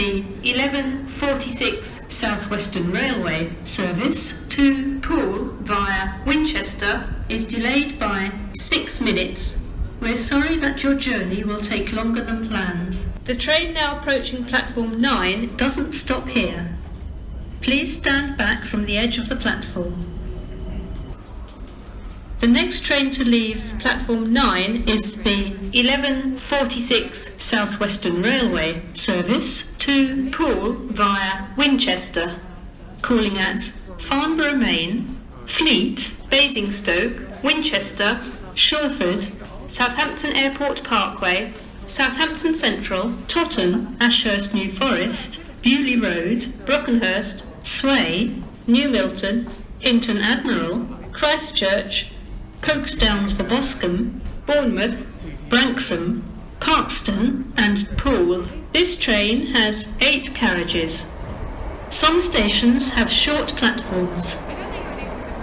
the 11:46 South Western Railway service to Poole via Winchester is delayed by 6 minutes. We're sorry that your journey will take longer than planned. The train now approaching platform 9 doesn't stop here. Please stand back from the edge of the platform. The next train to leave platform 9 is the 11:46 South Western Railway service to Poole via Winchester, calling at Farnborough Main, Fleet, Basingstoke, Winchester, Shawford, Southampton Airport Parkway, Southampton Central, Totton, Ashurst New Forest, Bewley Road, Brockenhurst, Sway, New Milton, Hinton Admiral, Christchurch, Folkestone for Boscombe, Bournemouth, Branksome, Parkston and Poole. This train has 8 carriages. Some stations have short platforms.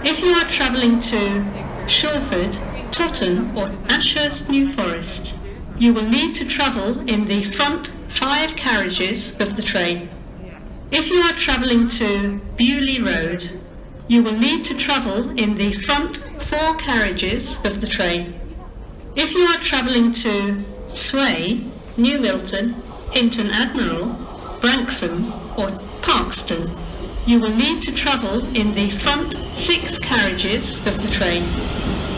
If you are travelling to Shawford, Totton or Ashurst New Forest, you will need to travel in the front 5 carriages of the train. If you are travelling to Bewley Road, you will need to travel in the front 4 carriages of the train. If you are travelling to Sway, New Milton, Hinton Admiral, Branksome or Parkston, you will need to travel in the front 6 carriages of the train.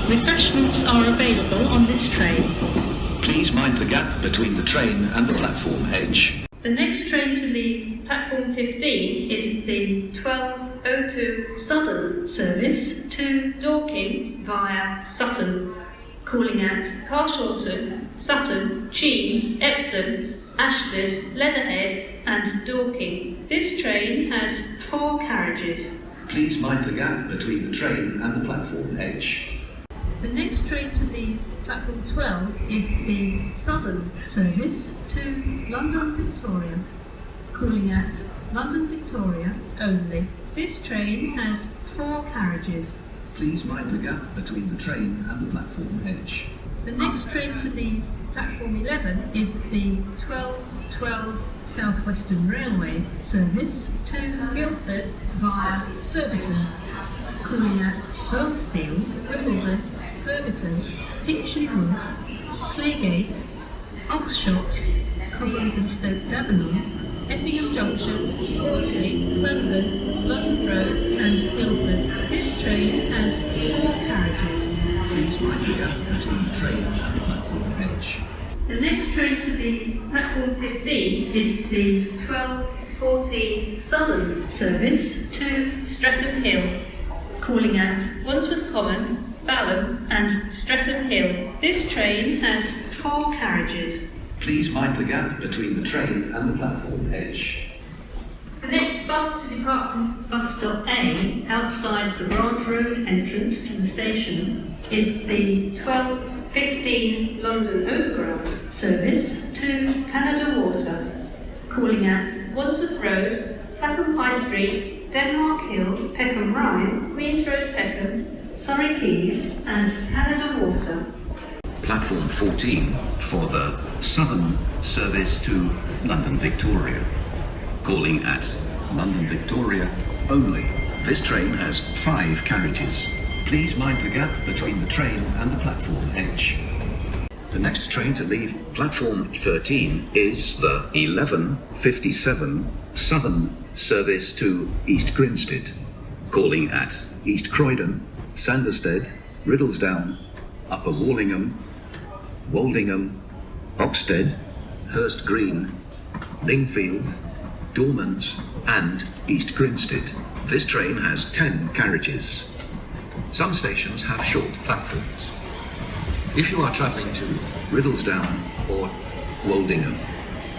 Refreshments are available on this train. Please mind the gap between the train and the platform edge. The next train to leave platform 15 is the 12:02 Southern service to Dorking via Sutton, calling at Carshalton, Sutton, Cheam, Epsom, Ashtead, Leatherhead and Dorking. This train has 4 carriages. Please mind the gap between the train and the platform edge. The next train to leave platform 12 is the Southern service to London Victoria, calling at London Victoria only. This train has 4 carriages. Please mind the gap between the train and the platform edge. The next train to leave platform 11 is the 12:12 South Western Railway service to Guildford via Surbiton, calling at Holmesfield, Wimbledon, Surbiton, Pinkshill Wood, Claygate, Oxshott, Cobham and Stoke Davenant, Effingham Junction, Horsley, London, London Road and Guildford. This train has 4 carriages. Please mind the gap between the train and the platform edge. The next train to leave platform 15 is the 12:14 Southern service to Streatham Hill, calling at Wandsworth Common, Balham and Streatham Hill. This train has 4 carriages. Please mind the gap between the train and the platform edge. The next bus to depart from bus stop A outside the Branch Road entrance to the station is the 12:15 London Overground service to Canada Water, calling at Wandsworth Road, Clapham High Street, Denmark Hill, Peckham Rhine, Queens Road Peckham, Surrey Quays and Canada Water. Platform 14 for the Southern service to London Victoria, calling at London Victoria only. This train has 5 carriages. Please mind the gap between the train and the platform edge. The next train to leave platform 13 is the 11:57 Southern service to East Grinstead, calling at East Croydon, Sanderstead, Riddlesdown, Upper Wallingham, Woldingham, Oxted, Hurst Green, Lingfield, Dormans and East Grinstead. This train has 10 carriages. Some stations have short platforms. If you are travelling to Riddlesdown or Woldingham,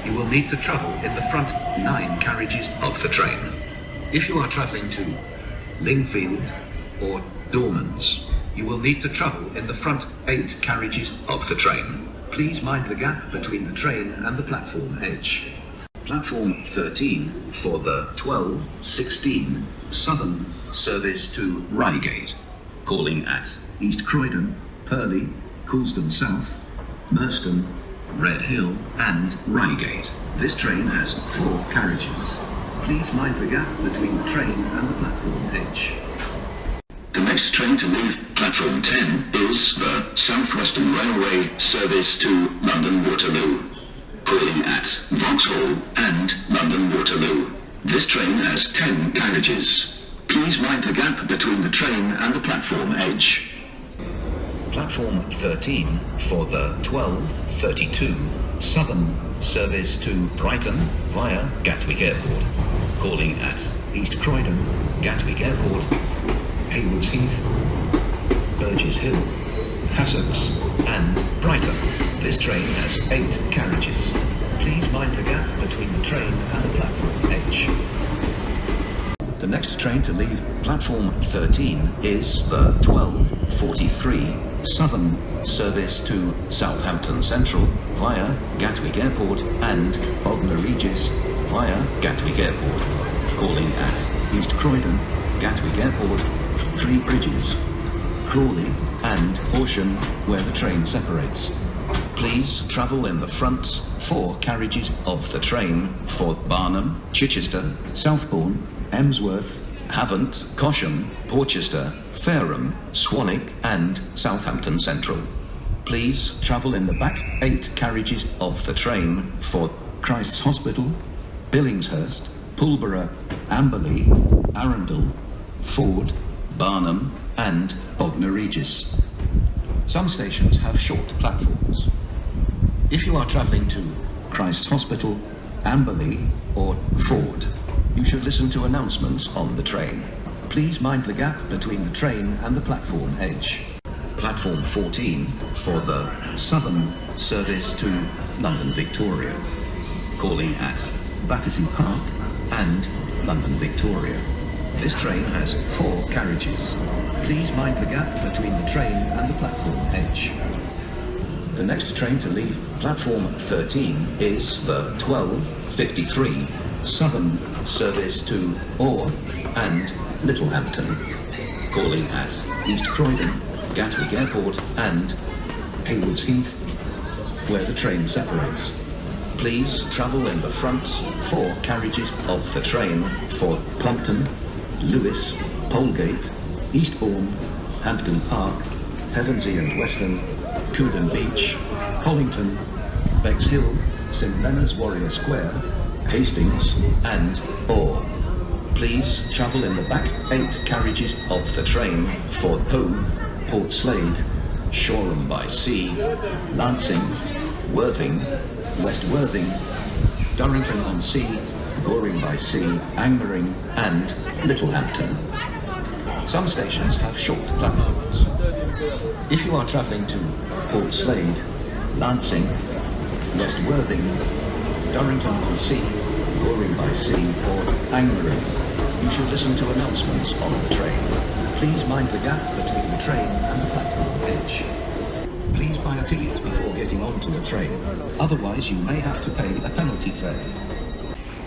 you will need to travel in the front 9 carriages of the train. If you are travelling to Lingfield or Dormans, you will need to travel in the front 8 carriages of the train. Please mind the gap between the train and the platform edge. Platform 13 for the 12:16 Southern service to Reigate, calling at East Croydon, Purley, Coulsdon South, Merston, Red Hill and Reigate. This train has 4 carriages. Please mind the gap between the train and the platform edge. The next train to leave platform 10 is the Southwestern Railway service to London Waterloo, calling at Vauxhall and London Waterloo. This train has 10 carriages. Please mind the gap between the train and the platform edge. Platform 13 for the 12:32 Southern service to Brighton via Gatwick Airport, calling at East Croydon, Gatwick Airport, Haywards Heath, Burgess Hill, Hassocks and Brighton. This train has 8 carriages. Please mind the gap between the train and the platform edge. The next train to leave platform 13 is the 12:43 Southern service to Southampton Central via Gatwick Airport and Bognor Regis via Gatwick Airport, calling at East Croydon, Gatwick Airport, Three Bridges, Crawley and Horsham where the train separates. Please travel in the front 4 carriages of the train for Barnham, Chichester, Southbourne, Emsworth, Havant, Cosham, Porchester, Fareham, Swanwick and Southampton Central. Please travel in the back 8 carriages of the train for Christ's Hospital, Billingshurst, Pulborough, Amberley, Arundel, Ford, Barnham and Bognor Regis. Some stations have short platforms. If you are travelling to Christ's Hospital, Amberley or Ford, you should listen to announcements on the train. Please mind the gap between the train and the platform edge. Platform 14 for the Southern service to London Victoria, calling at Battersea Park and London Victoria. This train has 4 carriages. Please mind the gap between the train and the platform edge. The next train to leave platform 13 is the 12:53 Southern service to Orr and Littlehampton, calling at East Croydon, Gatwick Airport and Haywards Heath, where the train separates. Please travel in the front 4 carriages of the train for Plumpton, Lewes, Polegate, Eastbourne, Hampton Park, Pevensey and Weston, Coodon Beach, Hollington, Bexhill, St Leonard's Warrior Square, Hastings and Orr. Please travel in the back 8 carriages of the train for Poole, Port Slade, Shoreham by Sea, Lancing, Worthing, West Worthing, Durrington-on-Sea, Goring by Sea, Angmering and Littlehampton. Some stations have short platforms. If you are travelling to Port Slade, Lancing, West Worthing, Durrington-on-Sea, Goring by Sea or Angmering, you should listen to announcements on the train. Please mind the gap between the train and the platform edge. Please buy a ticket before getting onto a train, otherwise you may have to pay a penalty fare.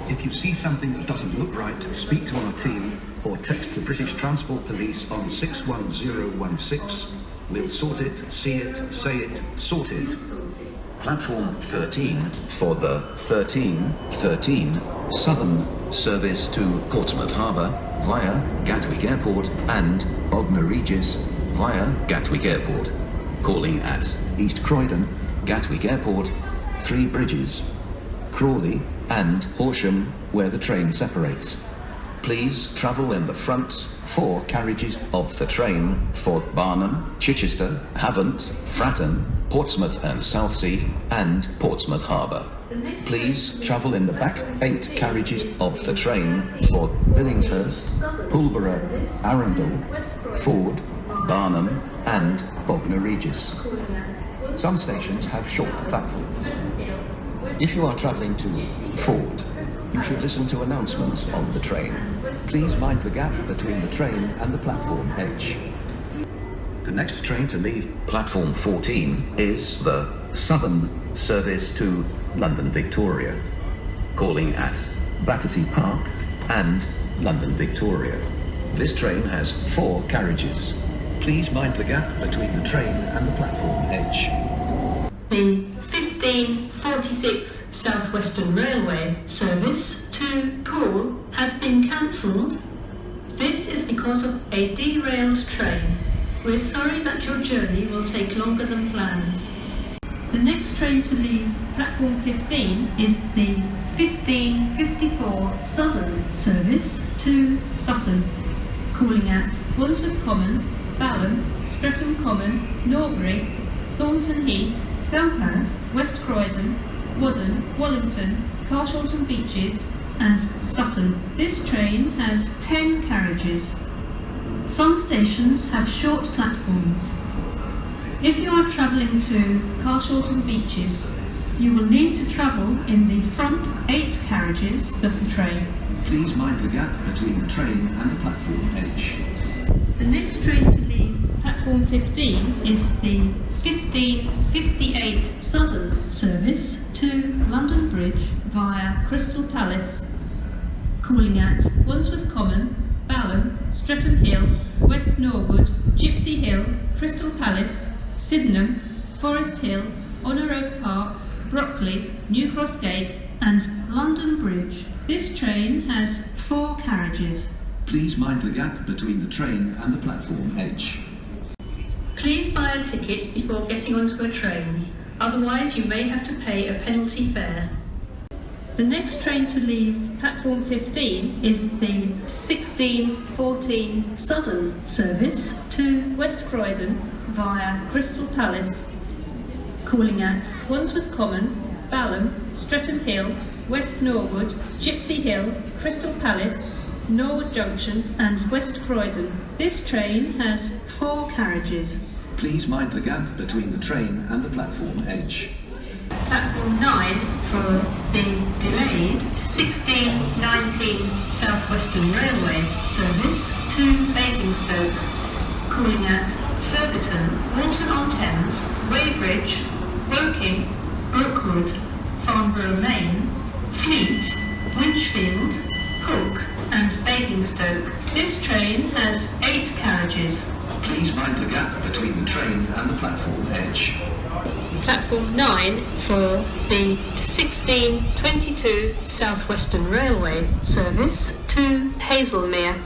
If you see something that doesn't look right, speak to our team or text the British Transport Police on 61016. We'll sort it, see it, say it, sorted. Platform 13 for the 13:13 Southern service to Portsmouth Harbour via Gatwick Airport and Bognor Regis via Gatwick Airport, calling at East Croydon, Gatwick Airport, Three Bridges, Crawley and Horsham where the train separates. Please travel in the front 4 carriages of the train for Barnham, Chichester, Havant, Fratton, Portsmouth and Southsea and Portsmouth Harbour. Please travel in the back 8 carriages of the train for Billingshurst, Pulborough, Arundel, Ford, Barnham and Bognor Regis. Some stations have short platforms. If you are travelling to Ford, you should listen to announcements on the train. Please mind the gap between the train and the platform edge. The next train to leave platform 14 is the Southern service to London Victoria, calling at Battersea Park and London Victoria. This train has 4 carriages. Please mind the gap between the train and the platform edge. The 15 1546 South Western Railway service to Poole has been cancelled. This is because of a derailed train. We're sorry that your journey will take longer than planned. The next train to leave platform 15 is the 1554 Southern service to Sutton, calling at Wandsworth Common, Balham, Streatham Common, Norbury, Thornton Heath, Selhurst, West Croydon, Wooden, Wallington, Carshalton Beeches and Sutton. This train has 10 carriages. Some stations have short platforms. If you are travelling to Carshalton Beeches, you will need to travel in the front 8 carriages of the train. Please mind the gap between the train and the platform edge. The next train to leave platform 15 is the 1558 Southern service to London Bridge via Crystal Palace, calling at Wandsworth Common, Balham, Streatham Hill, West Norwood, Gypsy Hill, Crystal Palace, Sydenham, Forest Hill, Honour Oak Park, Brockley, New Cross Gate and London Bridge. This train has 4 carriages. Please mind the gap between the train and the platform edge. Please buy a ticket before getting onto a train, otherwise you may have to pay a penalty fare. The next train to leave platform 15 is the 1614 Southern service to West Croydon via Crystal Palace, calling at Wandsworth Common, Balham, Streatham Hill, West Norwood, Gypsy Hill, Crystal Palace, Norwood Junction and West Croydon. This train has 4 carriages. Please mind the gap between the train and the platform edge. Platform 9 for the delayed 1619 South Western Railway service to Basingstoke, calling at Surbiton, Alton-on-Thames, Weybridge, Woking, Brookwood, Farnborough Main, Fleet, Winchfield, Hook and Basingstoke. This train has 8 carriages. Please mind the gap between the train and the platform edge. Platform 9 for the 1622 South Western Railway service to Haslemere,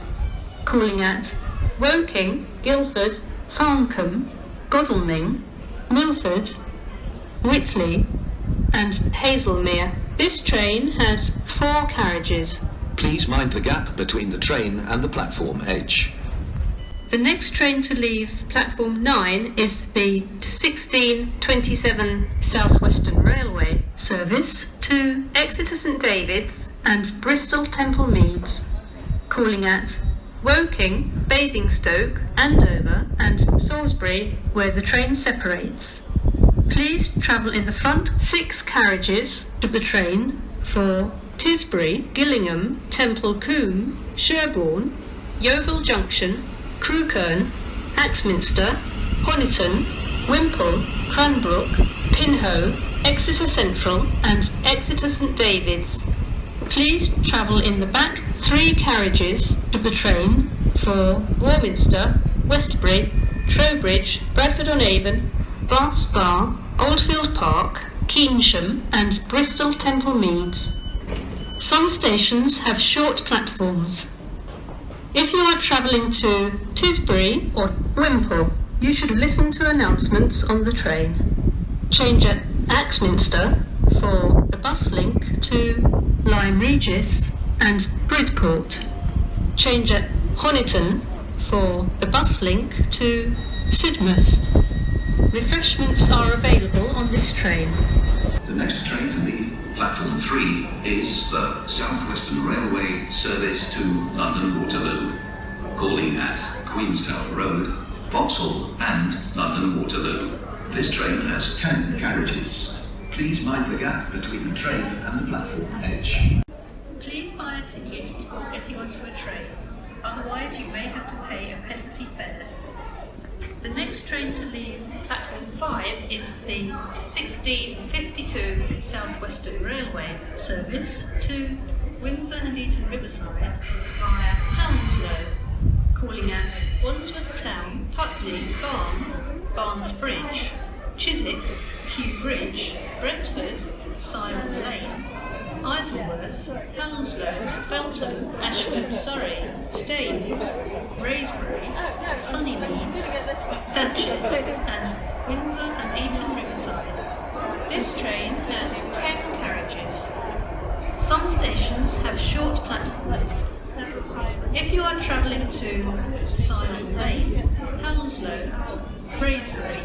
calling at Woking, Guildford, Farncombe, Godalming, Milford, Whitley and Haslemere. This train has 4 carriages. Please mind the gap between the train and the platform edge. The next train to leave platform 9 is the 1627 South Western Railway service to Exeter St David's and Bristol Temple Meads, calling at Woking, Basingstoke, Andover and Salisbury, where the train separates. Please travel in the front 6 carriages of the train for Tisbury, Gillingham, Temple Combe, Sherborne, Yeovil Junction, Crewkerne, Axminster, Honiton, Wimple, Cranbrook, Pinhoe, Exeter Central and Exeter St David's. Please travel in the back 3 carriages of the train for Warminster, Westbury, Trowbridge, Bradford-on-Avon, Bath Spa, Oldfield Park, Keynsham and Bristol Temple Meads. Some stations have short platforms. If you are travelling to Tisbury or Wimple, you should listen to announcements on the train. Change at Axminster for the bus link to Lyme Regis and Bridport. Change at Honiton for the bus link to Sidmouth. Refreshments are available on this train. The next train to leave platform 3 is the South Western Railway service to London Waterloo, calling at Queenstown Road, Vauxhall and London Waterloo. This train has 10 carriages. Please mind the gap between the train and the platform edge. Please buy a ticket before getting onto a train, otherwise you may have to pay a penalty fare. The next train to leave platform 5 is the 1652 South Western Railway service to Windsor and Eton Riverside via Hounslow, calling at Wandsworth Town, Putney, Barnes, Barnes Bridge. Chiswick, Kew Bridge, Brentford, Simon Lane, Isleworth, Hounslow, Feltham, Ashford, Surrey, Staines, Wraysbury, Sunnymeads, Datchet and Windsor and Eton Riverside. This train has 10 carriages. Some stations have short platforms. If you are travelling to Simon Lane, Hounslow or Wraysbury,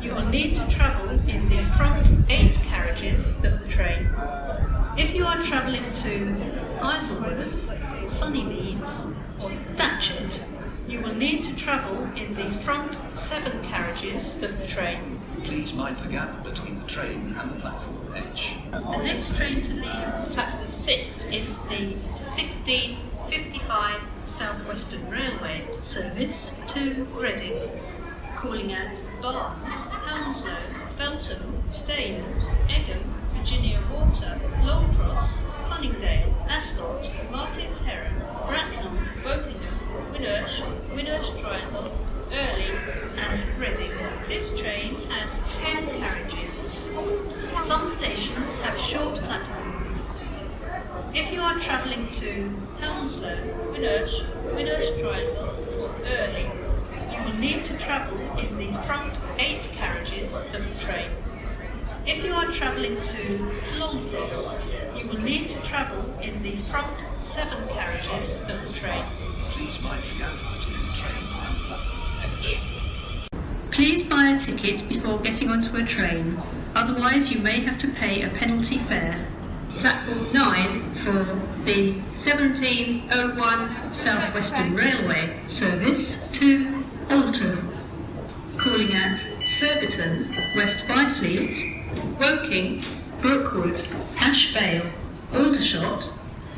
you will need to travel in the front 8 carriages of the train. If you are travelling to Isleworth, Sunnymeads or Datchet, you will need to travel in the front 7 carriages of the train. Please mind the gap between the train and the platform edge. The next train to leave platform 6 is the 1655 South Western Railway service to Reading, calling at Barnes, Hounslow, Feltham, Staines, Egham, Virginia Water, Longcross, Sunningdale, Ascot, Martins Heron, Bracknell, Wokingham, Winnersh Triangle, Early and Reading. This train has 10 carriages. Some stations have short platforms. If you are travelling to Hounslow, Winnersh Triangle or Early, you will need to travel in the front 8 carriages of the train. If you are travelling to Longcross, you will need to travel in the front 7 carriages of the train. Please mind the gap between the train and the platform edge. Please buy a ticket before getting onto a train, otherwise you may have to pay a penalty fare. Platform 9 for the 1701 South Western Railway service to Alton, calling at Surbiton, West Byfleet, Woking, Brookwood, Ashvale, Aldershot,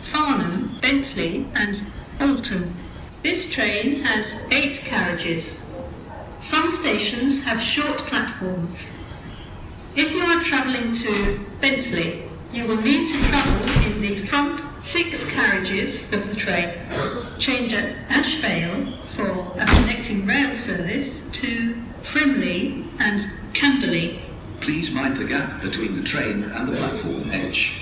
Farnham, Bentley and Alton. This train has 8 carriages. Some stations have short platforms. If you are travelling to Bentley, you will need to travel in the front 6 carriages of the train. Change at Ashvale for a connecting rail service to Frimley and Camberley. Please mind the gap between the train and the platform edge.